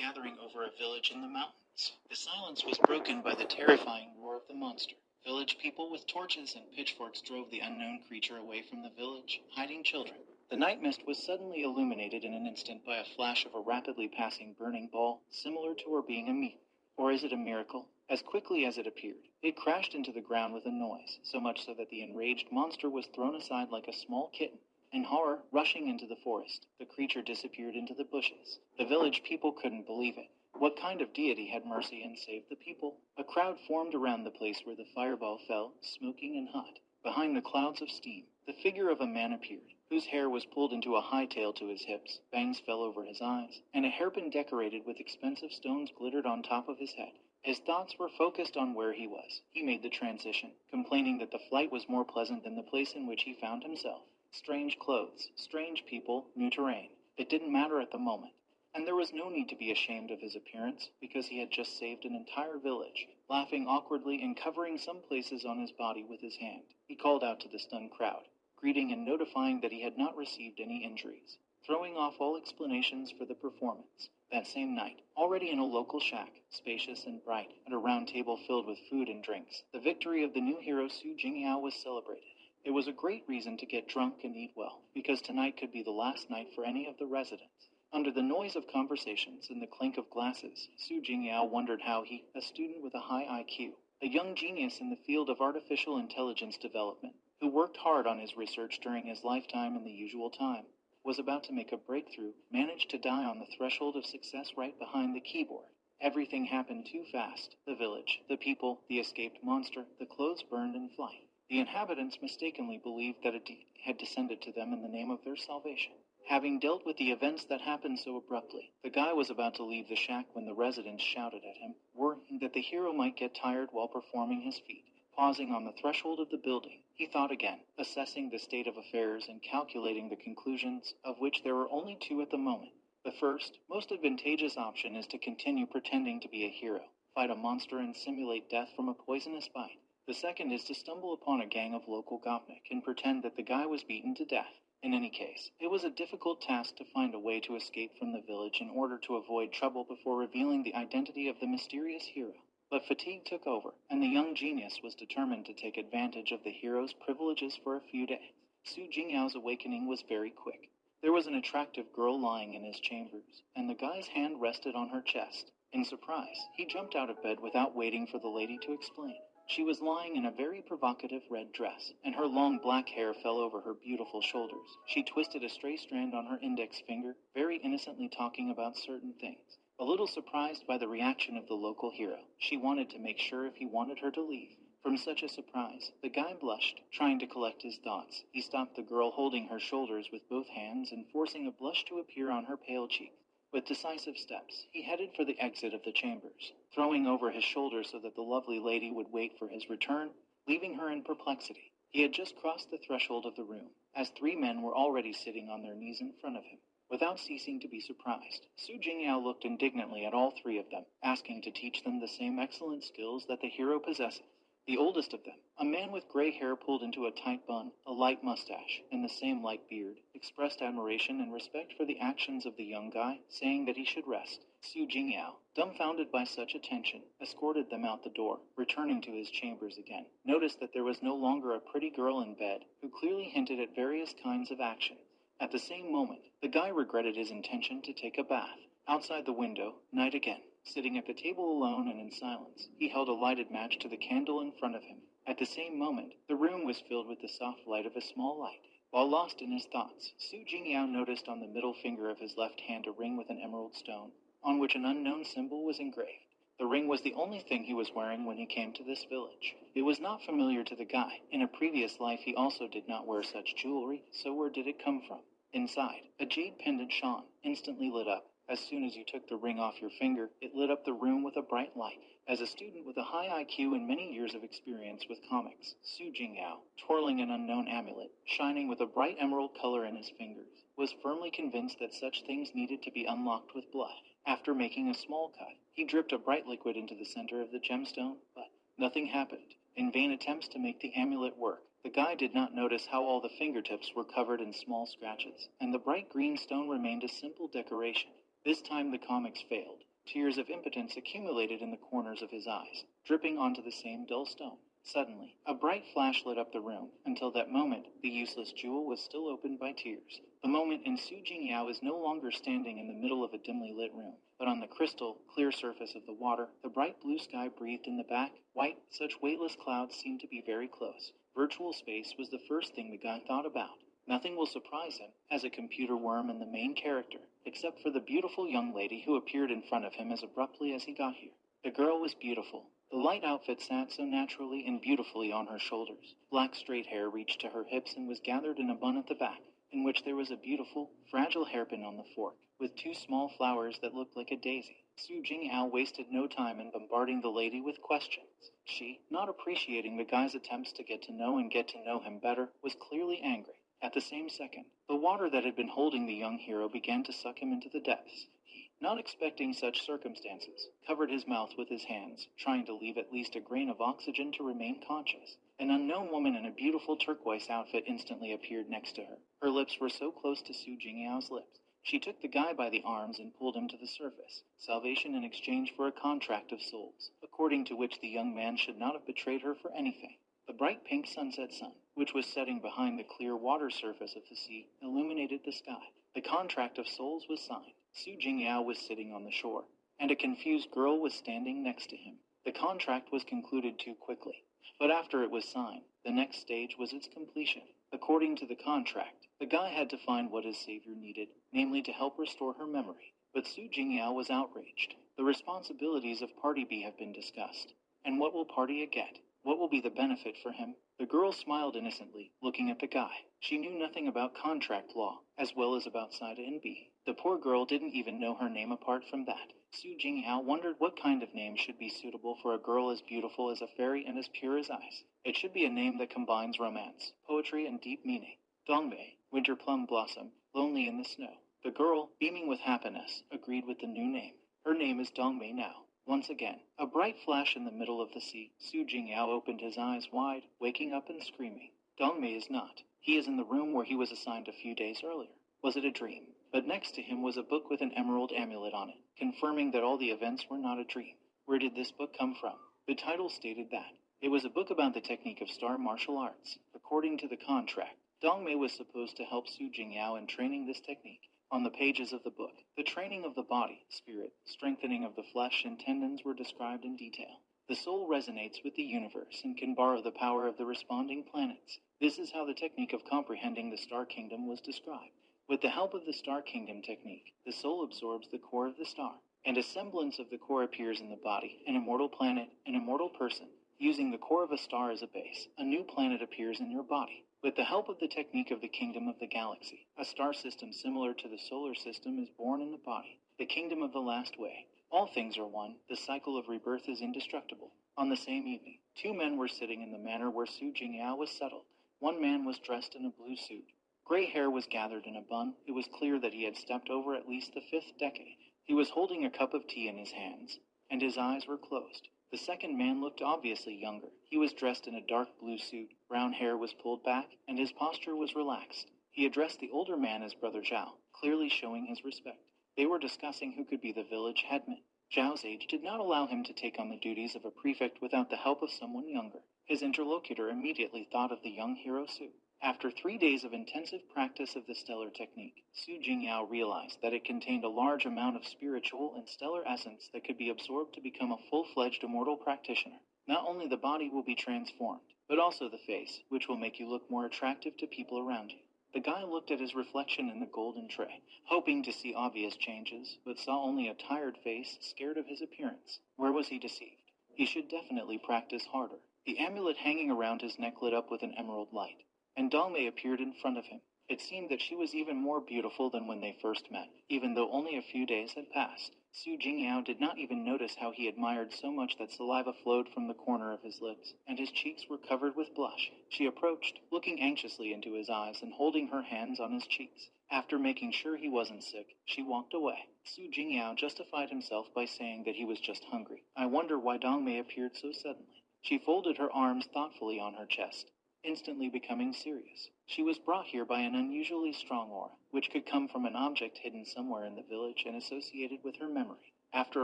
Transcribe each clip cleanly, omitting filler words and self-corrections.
gathering over a village in the mountains. The silence was broken by the terrifying roar of the monster. Village people with torches and pitchforks drove the unknown creature away from the village, hiding children. The night mist was suddenly illuminated in an instant by a flash of a rapidly passing burning ball, similar to her being a meat. Or is it a miracle? As quickly as it appeared, it crashed into the ground with a noise, so much so that the enraged monster was thrown aside like a small kitten. In horror, rushing into the forest, the creature disappeared into the bushes. The village people couldn't believe it. What kind of deity had mercy and saved the people? A crowd formed around the place where the fireball fell, smoking and hot. Behind the clouds of steam, the figure of a man appeared, whose hair was pulled into a high tail to his hips, bangs fell over his eyes, and a hairpin decorated with expensive stones glittered on top of his head. His thoughts were focused on where he was. He made the transition, complaining that the flight was more pleasant than the place in which he found himself. Strange clothes, strange people, new terrain. It didn't matter at the moment. And there was no need to be ashamed of his appearance, because he had just saved an entire village. Laughing awkwardly and covering some places on his body with his hand, he called out to the stunned crowd, greeting and notifying that he had not received any injuries, throwing off all explanations for the performance. That same night, already in a local shack, spacious and bright, at a round table filled with food and drinks, the victory of the new hero Su Jingyao was celebrated. It was a great reason to get drunk and eat well, because tonight could be the last night for any of the residents. Under the noise of conversations and the clink of glasses, Su Jingyao wondered how he, a student with a high IQ, a young genius in the field of artificial intelligence development, who worked hard on his research during his lifetime in the usual time, was about to make a breakthrough, managed to die on the threshold of success right behind the keyboard. Everything happened too fast. The village, the people, the escaped monster, the clothes burned in flight. The inhabitants mistakenly believed that it had descended to them in the name of their salvation. Having dealt with the events that happened so abruptly, the guy was about to leave the shack when the residents shouted at him, worrying that the hero might get tired while performing his feat. Pausing on the threshold of the building, he thought again, assessing the state of affairs and calculating the conclusions, of which there were only two at the moment. The first, most advantageous option is to continue pretending to be a hero, fight a monster and simulate death from a poisonous bite. The second is to stumble upon a gang of local gopnik and pretend that the guy was beaten to death. In any case, it was a difficult task to find a way to escape from the village in order to avoid trouble before revealing the identity of the mysterious hero. But fatigue took over, and the young genius was determined to take advantage of the hero's privileges for a few days. Su Jingyao's awakening was very quick. There was an attractive girl lying in his chambers, and the guy's hand rested on her chest. In surprise, he jumped out of bed without waiting for the lady to explain. She was lying in a very provocative red dress, and her long black hair fell over her beautiful shoulders. She twisted a stray strand on her index finger, very innocently talking about certain things. A little surprised by the reaction of the local hero, she wanted to make sure if he wanted her to leave. From such a surprise, the guy blushed, trying to collect his thoughts. He stopped the girl holding her shoulders with both hands and forcing a blush to appear on her pale cheek. With decisive steps, he headed for the exit of the chambers, throwing over his shoulder so that the lovely lady would wait for his return, leaving her in perplexity. He had just crossed the threshold of the room, as three men were already sitting on their knees in front of him. Without ceasing to be surprised, Su Jingyao looked indignantly at all three of them, asking to teach them the same excellent skills that the hero possessed. The oldest of them, a man with gray hair pulled into a tight bun, a light mustache, and the same light beard, expressed admiration and respect for the actions of the young guy, saying that he should rest. Su Jingyao, dumbfounded by such attention, escorted them out the door, returning to his chambers again. Noticed that there was no longer a pretty girl in bed, who clearly hinted at various kinds of action. At the same moment, the guy regretted his intention to take a bath. Outside the window, night again. Sitting at the table alone and in silence, he held a lighted match to the candle in front of him. At the same moment, the room was filled with the soft light of a small light. While lost in his thoughts, Su Jingyao noticed on the middle finger of his left hand a ring with an emerald stone, on which an unknown symbol was engraved. The ring was the only thing he was wearing when he came to this village. It was not familiar to the guy. In a previous life he also did not wear such jewelry, so where did it come from? Inside, a jade pendant shone, instantly lit up. As soon as you took the ring off your finger, it lit up the room with a bright light. As a student with a high IQ and many years of experience with comics, Su Jingyao, twirling an unknown amulet, shining with a bright emerald color in his fingers, was firmly convinced that such things needed to be unlocked with blood. After making a small cut, he dripped a bright liquid into the center of the gemstone, but nothing happened. In vain attempts to make the amulet work, the guy did not notice how all the fingertips were covered in small scratches, and the bright green stone remained a simple decoration. This time the comics failed. Tears of impotence accumulated in the corners of his eyes, dripping onto the same dull stone. Suddenly, a bright flash lit up the room. Until that moment, the useless jewel was still opened by tears. The moment, and Su Jingyao is no longer standing in the middle of a dimly lit room, but on the crystal, clear surface of the water. The bright blue sky breathed in the back. White, such weightless clouds seemed to be very close. Virtual space was the first thing the guy thought about. Nothing will surprise him, as a computer worm and the main character, except for the beautiful young lady who appeared in front of him as abruptly as he got here. The girl was beautiful. The light outfit sat so naturally and beautifully on her shoulders. Black straight hair reached to her hips and was gathered in a bun at the back, in which there was a beautiful, fragile hairpin on the fork, with two small flowers that looked like a daisy. Su Jingyao wasted no time in bombarding the lady with questions. She, not appreciating the guy's attempts to get to know him better, was clearly angry. At the same second, the water that had been holding the young hero began to suck him into the depths. He, not expecting such circumstances, covered his mouth with his hands, trying to leave at least a grain of oxygen to remain conscious. An unknown woman in a beautiful turquoise outfit instantly appeared next to her. Her lips were so close to Su Jingyao's lips. She took the guy by the arms and pulled him to the surface. Salvation in exchange for a contract of souls, according to which the young man should not have betrayed her for anything. The bright pink sunset sun, which was setting behind the clear water surface of the sea, illuminated the sky. The contract of souls was signed. Su Jingyao was sitting on the shore, and a confused girl was standing next to him. The contract was concluded too quickly, but after it was signed, the next stage was its completion. According to the contract, the guy had to find what his savior needed, namely to help restore her memory. But Su Jingyao was outraged. The responsibilities of Party B have been discussed. And what will Party A get? What will be the benefit for him? The girl smiled innocently, looking at the guy. She knew nothing about contract law, as well as about Side A and B. The poor girl didn't even know her name apart from that. Su Jingyao wondered what kind of name should be suitable for a girl as beautiful as a fairy and as pure as ice. It should be a name that combines romance, poetry, and deep meaning. Dongmei, winter plum blossom, lonely in the snow. The girl, beaming with happiness, agreed with the new name. Her name is Dongmei now. Once again, a bright flash in the middle of the sea. Su Jingyao opened his eyes wide, waking up and screaming. Dongmei is not. He is in the room where he was assigned a few days earlier. Was it a dream? But next to him was a book with an emerald amulet on it, confirming that all the events were not a dream. Where did this book come from? The title stated that. It was a book about the technique of star martial arts. According to the contract, Dongmei was supposed to help Su Jingyao in training this technique. On the pages of the book, the training of the body, spirit, strengthening of the flesh and tendons were described in detail. The soul resonates with the universe and can borrow the power of the responding planets. This is how the technique of comprehending the star kingdom was described. With the help of the star kingdom technique, the soul absorbs the core of the star, and a semblance of the core appears in the body, an immortal planet, an immortal person. Using the core of a star as a base, a new planet appears in your body. With the help of the technique of the kingdom of the galaxy, a star system similar to the solar system is born in the body, the kingdom of the last way. All things are one, the cycle of rebirth is indestructible. On the same evening, two men were sitting in the manor where Su Jingyao was settled. One man was dressed in a blue suit. Gray hair was gathered in a bun. It was clear that he had stepped over at least the 5th decade. He was holding a cup of tea in his hands, and his eyes were closed. The second man looked obviously younger. He was dressed in a dark blue suit, brown hair was pulled back, and his posture was relaxed. He addressed the older man as Brother Zhao, clearly showing his respect. They were discussing who could be the village headman. Zhao's age did not allow him to take on the duties of a prefect without the help of someone younger. His interlocutor immediately thought of the young hero Su. After 3 days of intensive practice of the stellar technique, Su Jingyao realized that it contained a large amount of spiritual and stellar essence that could be absorbed to become a full-fledged immortal practitioner. Not only the body will be transformed, but also the face, which will make you look more attractive to people around you. The guy looked at his reflection in the golden tray, hoping to see obvious changes, but saw only a tired face, scared of his appearance. Where was he deceived? He should definitely practice harder. The amulet hanging around his neck lit up with an emerald light, and Dongmei appeared in front of him. It seemed that she was even more beautiful than when they first met, even though only a few days had passed. Su Jingyao did not even notice how he admired so much that saliva flowed from the corner of his lips, and his cheeks were covered with blush. She approached, looking anxiously into his eyes and holding her hands on his cheeks. After making sure he wasn't sick, she walked away. Su Jingyao justified himself by saying that he was just hungry. I wonder why Dongmei appeared so suddenly. She folded her arms thoughtfully on her chest, instantly becoming serious. She was brought here by an unusually strong aura, which could come from an object hidden somewhere in the village and associated with her memory. After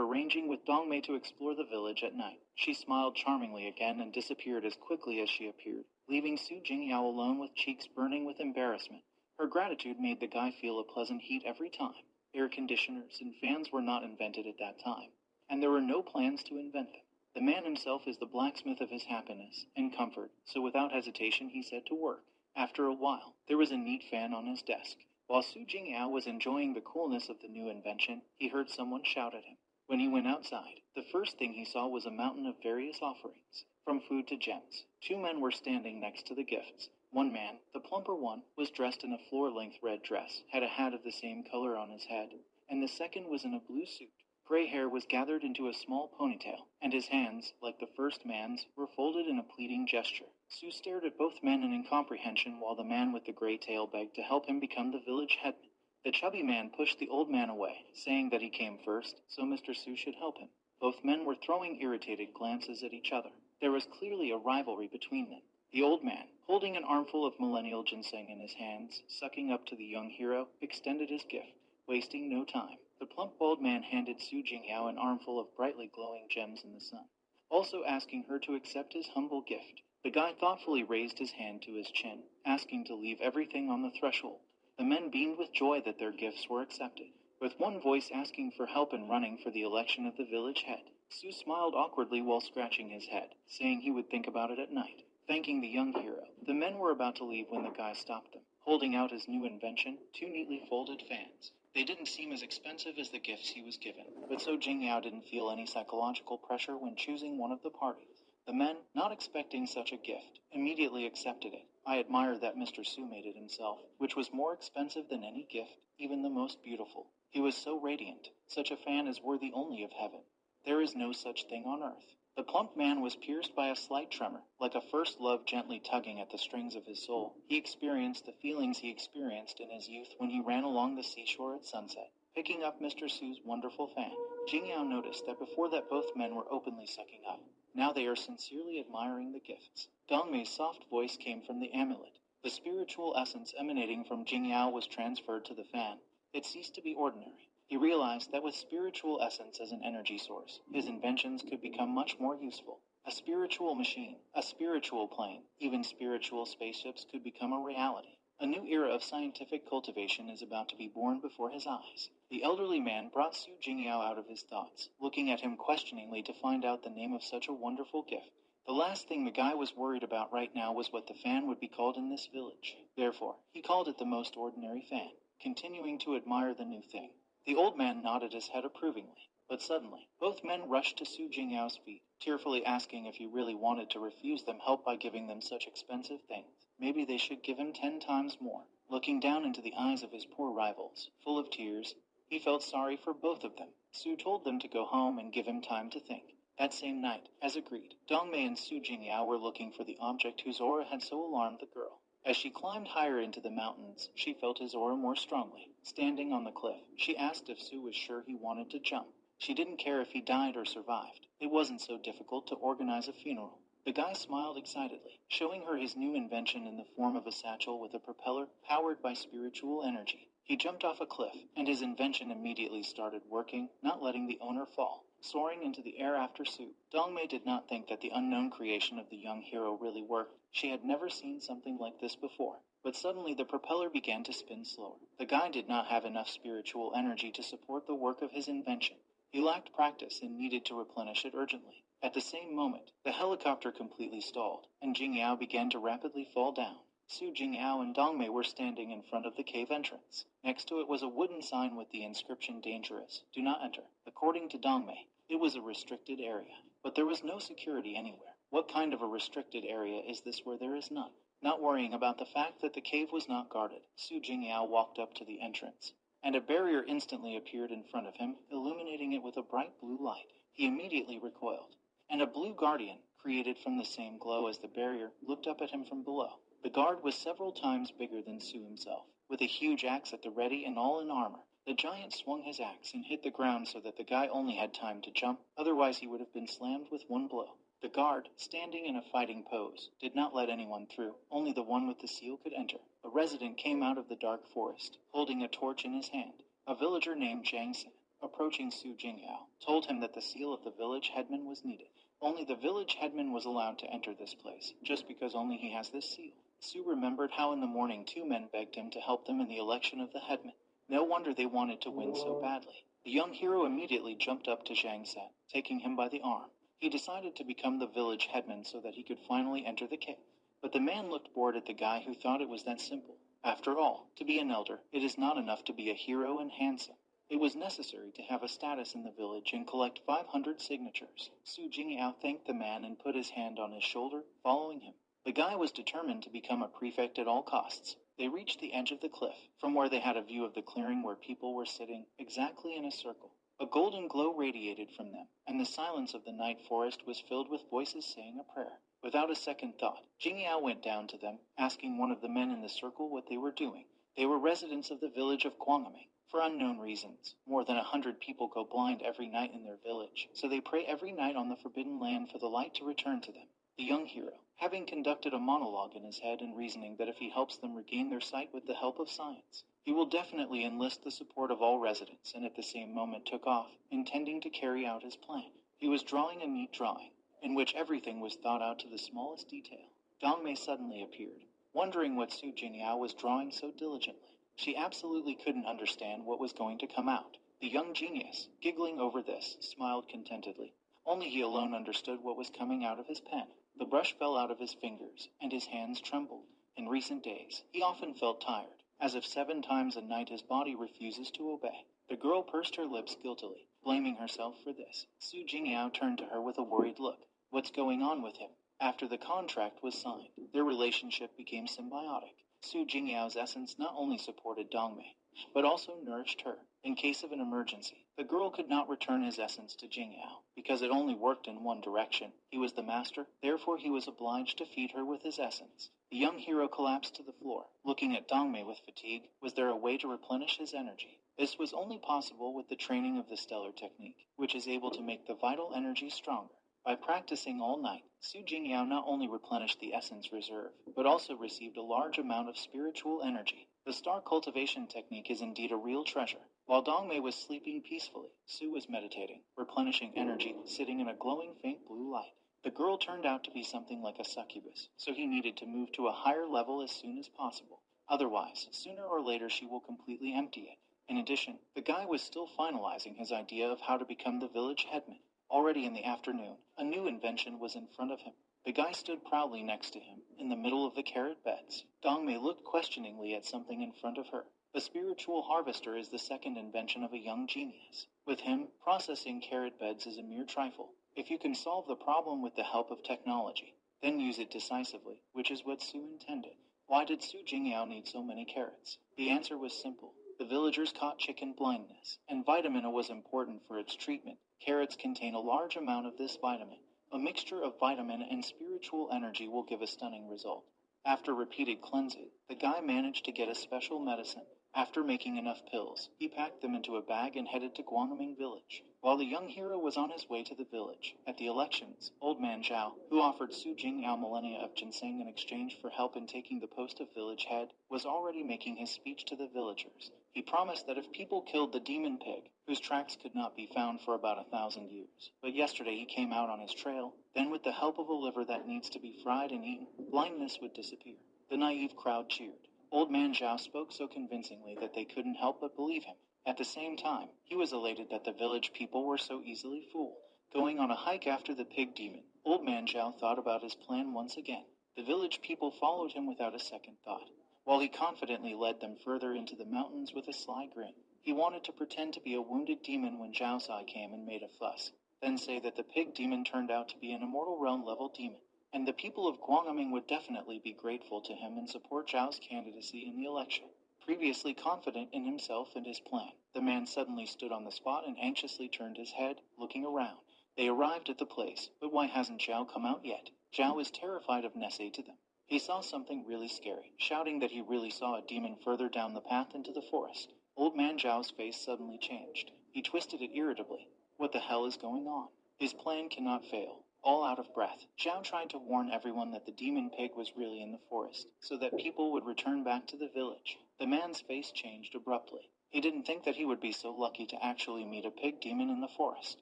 arranging with Dongmei to explore the village at night, she smiled charmingly again and disappeared as quickly as she appeared, leaving Su Jingyao alone with cheeks burning with embarrassment. Her gratitude made the guy feel a pleasant heat every time. Air conditioners and fans were not invented at that time, and there were no plans to invent them. The man himself is the blacksmith of his happiness and comfort, so without hesitation he set to work. After a while, there was a neat fan on his desk. While Su Jingyao was enjoying the coolness of the new invention, he heard someone shout at him. When he went outside, the first thing he saw was a mountain of various offerings, from food to gems. Two men were standing next to the gifts. One man, the plumper one, was dressed in a floor-length red dress, had a hat of the same color on his head, and the second was in a blue suit. Gray hair was gathered into a small ponytail, and his hands, like the first man's, were folded in a pleading gesture. Su stared at both men in incomprehension while the man with the gray tail begged to help him become the village headman. The chubby man pushed the old man away, saying that he came first, so Mr. Su should help him. Both men were throwing irritated glances at each other. There was clearly a rivalry between them. The old man, holding an armful of millennial ginseng in his hands, sucking up to the young hero, extended his gift, wasting no time. The plump bald man handed Su Jingyao an armful of brightly glowing gems in the sun, also asking her to accept his humble gift. The guy thoughtfully raised his hand to his chin, asking to leave everything on the threshold. The men beamed with joy that their gifts were accepted. With one voice asking for help in running for the election of the village head, Su smiled awkwardly while scratching his head, saying he would think about it at night. Thanking the young hero, the men were about to leave when the guy stopped them, holding out his new invention, two neatly folded fans. They didn't seem as expensive as the gifts he was given, but so Jingyao didn't feel any psychological pressure when choosing one of the parties. The men, not expecting such a gift, immediately accepted it. I admire that Mr. Su made it himself, which was more expensive than any gift, even the most beautiful. He was so radiant. Such a fan is worthy only of heaven. There is no such thing on earth. The plump man was pierced by a slight tremor, like a first love gently tugging at the strings of his soul. He experienced the feelings he experienced in his youth when he ran along the seashore at sunset. Picking up Mr. Su's wonderful fan, Jingyao noticed that before that both men were openly sucking up. Now they are sincerely admiring the gifts. Dongmei's soft voice came from the amulet. The spiritual essence emanating from Jingyao was transferred to the fan. It ceased to be ordinary. He realized that with spiritual essence as an energy source, his inventions could become much more useful. A spiritual machine, a spiritual plane, even spiritual spaceships could become a reality. A new era of scientific cultivation is about to be born before his eyes. The elderly man brought Su Jingyao out of his thoughts, looking at him questioningly to find out the name of such a wonderful gift. The last thing the guy was worried about right now was what the fan would be called in this village. Therefore, he called it the most ordinary fan, continuing to admire the new thing. The old man nodded his head approvingly, but suddenly, both men rushed to Su Jingyao's feet, tearfully asking if he really wanted to refuse them help by giving them such expensive things. Maybe they should give him 10 times more. Looking down into the eyes of his poor rivals, full of tears, he felt sorry for both of them. Su told them to go home and give him time to think. That same night, as agreed, Dongmei and Su Jingyao were looking for the object whose aura had so alarmed the girl. As she climbed higher into the mountains, she felt his aura more strongly. Standing on the cliff, she asked if Su was sure he wanted to jump. She didn't care if he died or survived. It wasn't so difficult to organize a funeral. The guy smiled excitedly, showing her his new invention in the form of a satchel with a propeller powered by spiritual energy. He jumped off a cliff, and his invention immediately started working, not letting the owner fall. Soaring into the air after Su, Dongmei did not think that the unknown creation of the young hero really worked. She had never seen something like this before. But suddenly the propeller began to spin slower. The guy did not have enough spiritual energy to support the work of his invention. He lacked practice and needed to replenish it urgently. At the same moment, the helicopter completely stalled, and Jingyao began to rapidly fall down. Su Jingyao and Dongmei were standing in front of the cave entrance. Next to it was a wooden sign with the inscription "Dangerous. Do not enter." According to Dongmei, it was a restricted area. But there was no security anywhere. What kind of a restricted area is this where there is none? Not worrying about the fact that the cave was not guarded, Su Jingyao walked up to the entrance, and a barrier instantly appeared in front of him, illuminating it with a bright blue light. He immediately recoiled, and a blue guardian, created from the same glow as the barrier, looked up at him from below. The guard was several times bigger than Su himself, with a huge axe at the ready and all in armor. The giant swung his axe and hit the ground so that the guy only had time to jump, otherwise he would have been slammed with one blow. The guard, standing in a fighting pose, did not let anyone through. Only the one with the seal could enter. A resident came out of the dark forest, holding a torch in his hand. A villager named Jiang San. approaching Su Jingyao, told him that the seal of the village headman was needed. Only the village headman was allowed to enter this place, just because only he has this seal. Su remembered how in the morning 2 men begged him to help them in the election of the headman. No wonder they wanted to win so badly. The young hero immediately jumped up to Zhang Sen, taking him by the arm. He decided to become the village headman so that he could finally enter the cave. But the man looked bored at the guy who thought it was that simple. After all, to be an elder, it is not enough to be a hero and handsome. It was necessary to have a status in the village and collect 500 signatures. Su Jingyao thanked the man and put his hand on his shoulder, following him. The guy was determined to become a prefect at all costs. They reached the edge of the cliff, from where they had a view of the clearing where people were sitting, exactly in a circle. A golden glow radiated from them, and the silence of the night forest was filled with voices saying a prayer. Without a second thought, Jingyao went down to them, asking one of the men in the circle what they were doing. They were residents of the village of Guangming. For unknown reasons, more than 100 people go blind every night in their village, so they pray every night on the forbidden land for the light to return to them. The young hero, having conducted a monologue in his head and reasoning that if he helps them regain their sight with the help of science, he will definitely enlist the support of all residents, and at the same moment took off, intending to carry out his plan. He was drawing a neat drawing, in which everything was thought out to the smallest detail. Dongmei suddenly appeared, wondering what Su Jingyao was drawing so diligently. She absolutely couldn't understand what was going to come out. The young genius, giggling over this, smiled contentedly. Only he alone understood what was coming out of his pen. The brush fell out of his fingers, and his hands trembled. In recent days, he often felt tired, as if 7 times a night his body refuses to obey. The girl pursed her lips guiltily, blaming herself for this. Su Jingyao turned to her with a worried look. What's going on with him? After the contract was signed, their relationship became symbiotic. Su Jingyao's essence not only supported Dongmei, but also nourished her. In case of an emergency, the girl could not return his essence to Jingyao, because it only worked in one direction. He was the master, therefore he was obliged to feed her with his essence. The young hero collapsed to the floor, looking at Dongmei with fatigue. Was there a way to replenish his energy? This was only possible with the training of the stellar technique, which is able to make the vital energy stronger. By practicing all night, Su Jingyao not only replenished the essence reserve, but also received a large amount of spiritual energy. The star cultivation technique is indeed a real treasure. While Dongmei was sleeping peacefully, Su was meditating, replenishing energy, sitting in a glowing faint blue light. The girl turned out to be something like a succubus, so he needed to move to a higher level as soon as possible. Otherwise, sooner or later she will completely empty it. In addition, the guy was still finalizing his idea of how to become the village headman. Already in the afternoon, a new invention was in front of him. The guy stood proudly next to him, in the middle of the carrot beds. Dongmei looked questioningly at something in front of her. The spiritual harvester is the second invention of a young genius. With him, processing carrot beds is a mere trifle. If you can solve the problem with the help of technology, then use it decisively, which is what Su intended. Why did Su Jingyao need so many carrots? The answer was simple. The villagers caught chicken blindness, and vitamin was important for its treatment. Carrots contain a large amount of this vitamin. A mixture of vitamin and spiritual energy will give a stunning result. After repeated cleansing, the guy managed to get a special medicine. After making enough pills, he packed them into a bag and headed to Guangming village. While the young hero was on his way to the village, at the elections, old man Zhao, who offered Su Jingyao millennia of ginseng in exchange for help in taking the post of village head, was already making his speech to the villagers. He promised that if people killed the demon pig, whose tracks could not be found for about 1,000 years, but yesterday he came out on his trail, then with the help of a liver that needs to be fried and eaten, blindness would disappear. The naive crowd cheered. Old man Zhao spoke so convincingly that they couldn't help but believe him. At the same time, he was elated that the village people were so easily fooled. Going on a hike after the pig demon, old man Zhao thought about his plan once again. The village people followed him without a second thought, while he confidently led them further into the mountains with a sly grin. He wanted to pretend to be a wounded demon when Zhao Sai came and made a fuss, then say that the pig demon turned out to be an immortal realm level demon. And the people of Guangming would definitely be grateful to him and support Zhao's candidacy in the election. Previously confident in himself and his plan, the man suddenly stood on the spot and anxiously turned his head, looking around. They arrived at the place, but why hasn't Zhao come out yet? Zhao is terrified of Nessie to them. He saw something really scary, shouting that he really saw a demon further down the path into the forest. Old man Zhao's face suddenly changed. He twisted it irritably. What the hell is going on? His plan cannot fail. All out of breath, Zhao tried to warn everyone that the demon pig was really in the forest, so that people would return back to the village. The man's face changed abruptly. He didn't think that he would be so lucky to actually meet a pig demon in the forest.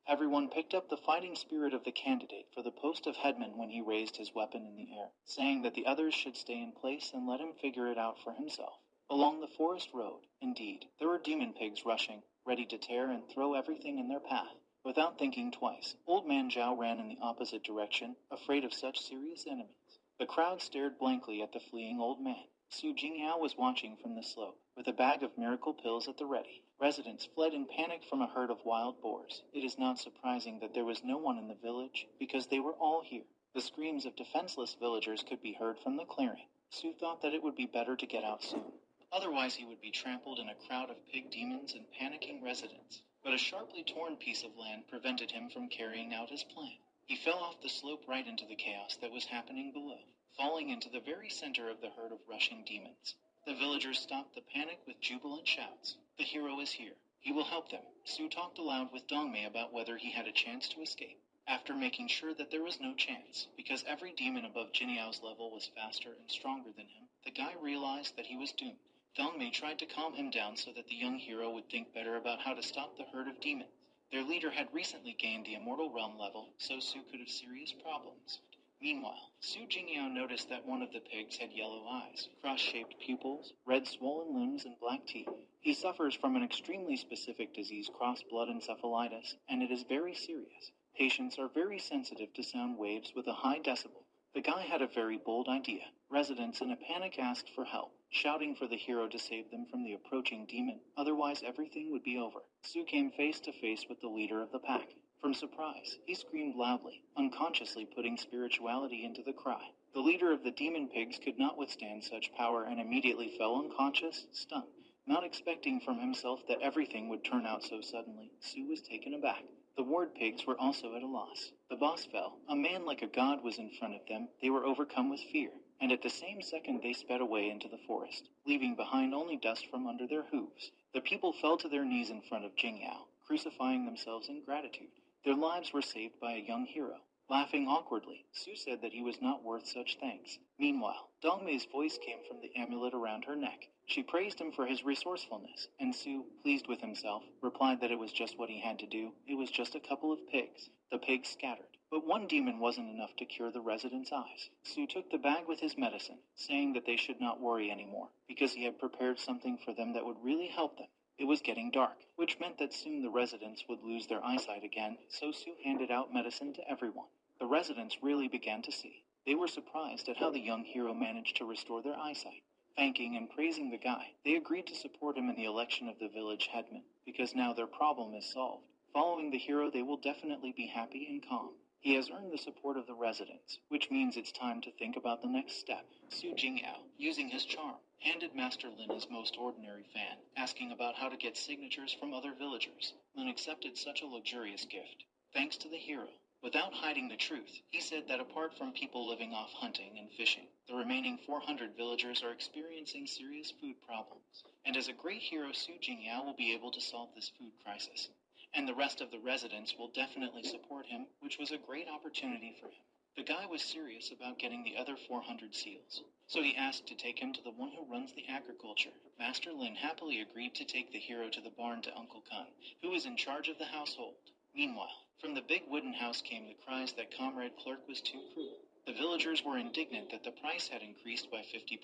Everyone picked up the fighting spirit of the candidate for the post of headman when he raised his weapon in the air, saying that the others should stay in place and let him figure it out for himself. Along the forest road, indeed, there were demon pigs rushing, ready to tear and throw everything in their path. Without thinking twice, Old Man Zhao ran in the opposite direction, afraid of such serious enemies. The crowd stared blankly at the fleeing old man. Su Jingyao was watching from the slope, with a bag of miracle pills at the ready. Residents fled in panic from a herd of wild boars. It is not surprising that there was no one in the village, because they were all here. The screams of defenseless villagers could be heard from the clearing. Su thought that it would be better to get out soon. Otherwise he would be trampled in a crowd of pig demons and panicking residents. But a sharply torn piece of land prevented him from carrying out his plan. He fell off the slope right into the chaos that was happening below, falling into the very center of the herd of rushing demons. The villagers stopped the panic with jubilant shouts. The hero is here. He will help them. Su talked aloud with Dongmei about whether he had a chance to escape. After making sure that there was no chance, because every demon above Jinyao's level was faster and stronger than him, the guy realized that he was doomed. Dongmei tried to calm him down so that the young hero would think better about how to stop the herd of demons. Their leader had recently gained the Immortal Realm level, so Su could have serious problems. Meanwhile, Su Jingyao noticed that one of the pigs had yellow eyes, cross-shaped pupils, red swollen limbs, and black teeth. He suffers from an extremely specific disease, cross-blood encephalitis, and it is very serious. Patients are very sensitive to sound waves with a high decibel. The guy had a very bold idea. Residents in a panic asked for help, shouting for the hero to save them from the approaching demon, otherwise everything would be over. Su came face to face with the leader of the pack. From surprise, he screamed loudly, unconsciously putting spirituality into the cry. The leader of the demon pigs could not withstand such power and immediately fell unconscious, stunned. Not expecting from himself that everything would turn out so suddenly, Su was taken aback. The ward pigs were also at a loss. The boss fell. A man like a god was in front of them. They were overcome with fear, and at the same second they sped away into the forest, leaving behind only dust from under their hooves. The people fell to their knees in front of Jingyao, crucifying themselves in gratitude. Their lives were saved by a young hero. Laughing awkwardly, Su said that he was not worth such thanks. Meanwhile, Dongmei's voice came from the amulet around her neck. She praised him for his resourcefulness, and Su, pleased with himself, replied that it was just what he had to do. It was just a couple of pigs. The pigs scattered. But one demon wasn't enough to cure the residents' eyes. Su took the bag with his medicine, saying that they should not worry anymore, because he had prepared something for them that would really help them. It was getting dark, which meant that soon the residents would lose their eyesight again, so Su handed out medicine to everyone. The residents really began to see. They were surprised at how the young hero managed to restore their eyesight. Thanking and praising the guy, they agreed to support him in the election of the village headman, because now their problem is solved. Following the hero, they will definitely be happy and calm. He has earned the support of the residents, which means it's time to think about the next step. Su Jingyao, using his charm, handed Master Lin his most ordinary fan, asking about how to get signatures from other villagers. Lin accepted such a luxurious gift, thanks to the hero. Without hiding the truth, he said that apart from people living off hunting and fishing, the remaining 400 villagers are experiencing serious food problems. And as a great hero, Su Jingyao will be able to solve this food crisis. And the rest of the residents will definitely support him, which was a great opportunity for him. The guy was serious about getting the other 400 seals, so he asked to take him to the one who runs the agriculture. Master Lin happily agreed to take the hero to the barn to Uncle Kun, who was in charge of the household. Meanwhile, from the big wooden house came the cries that Comrade Clerk was too cruel. The villagers were indignant that the price had increased by 50%,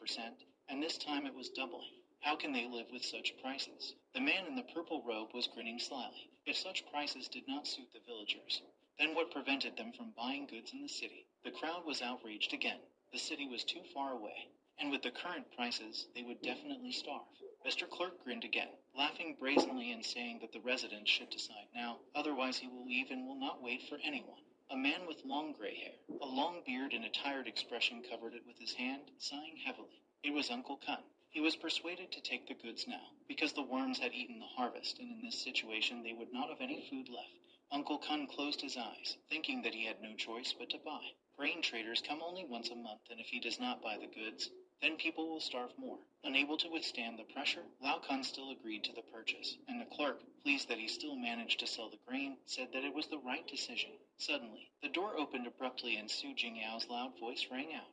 and this time it was doubling. How can they live with such prices? The man in the purple robe was grinning slyly. If such prices did not suit the villagers, then what prevented them from buying goods in the city? The crowd was outraged again. The city was too far away, and with the current prices, they would definitely starve. Mr. Clerk grinned again, laughing brazenly and saying that the residents should decide now, otherwise he will leave and will not wait for anyone. A man with long gray hair, a long beard and a tired expression covered it with his hand, sighing heavily. It was Uncle Kun. He was persuaded to take the goods now, because the worms had eaten the harvest, and in this situation they would not have any food left. Uncle Kun closed his eyes, thinking that he had no choice but to buy. Grain traders come only once a month, and if he does not buy the goods, then people will starve more. Unable to withstand the pressure, Lao Kun still agreed to the purchase, and the clerk, pleased that he still managed to sell the grain, said that it was the right decision. Suddenly, the door opened abruptly and Su Jingyao's loud voice rang out.